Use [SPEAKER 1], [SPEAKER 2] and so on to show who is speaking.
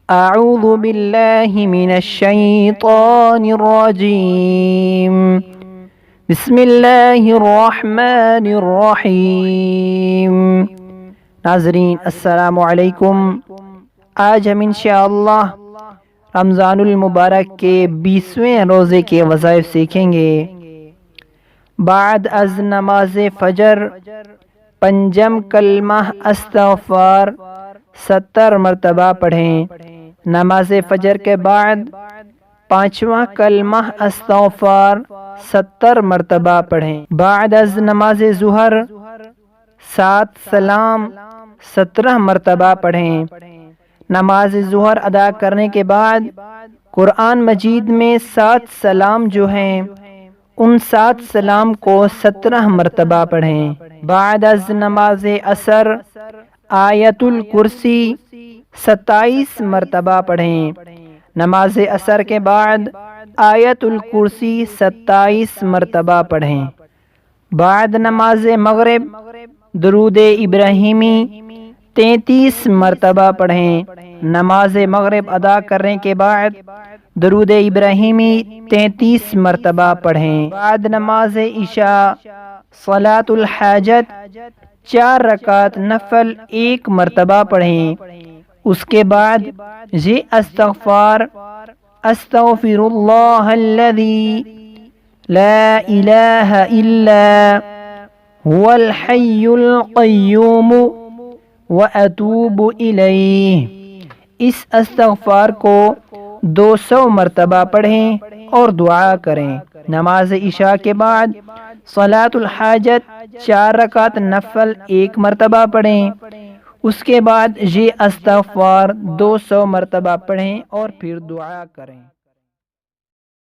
[SPEAKER 1] اعوذ باللہ من الشیطان الرجیم بسم اللہ الرحمن الرحیم۔ ناظرین السلام علیکم۔ آج ہم انشاءاللہ رمضان المبارک کے 20ویں روزے کے وظائف سیکھیں گے۔ بعد از نماز فجر پنجم کلمہ استغفار 70 مرتبہ پڑھیں۔ نماز فجر کے بعد پانچواں کلمہ استغفار 70 مرتبہ پڑھیں۔ بعد از نماز ظہر 7 سلام 17 مرتبہ پڑھیں۔ نماز ظہر ادا کرنے کے بعد قرآن مجید میں 7 سلام جو ہیں ان 7 سلام کو 17 مرتبہ پڑھیں۔ بعد از نماز عصر آیت الکرسی 27 مرتبہ پڑھیں۔ نماز عصر کے بعد آیت الکرسی 27 مرتبہ پڑھیں۔ بعد نماز مغرب درود ابراہیمی 33 مرتبہ پڑھیں۔ نماز مغرب ادا کرنے کے بعد درود ابراہیمی 33 مرتبہ پڑھیں۔ بعد نماز عشاء صلاۃ الحاجت 4 رکعت نفل 1 مرتبہ پڑھیں۔ اس کے بعد یہ استغفار استغفر اللہ الذی لا الہ الا هو الحی القیوم واتوب الیہ، اس استغفار کو 200 مرتبہ پڑھیں اور دعا کریں۔ نماز عشاء کے بعد صلاۃ الحاجت 4 رکعت نفل 1 مرتبہ پڑھیں۔ اس کے بعد یہ استغفار 200 مرتبہ پڑھیں اور پھر دعا کریں۔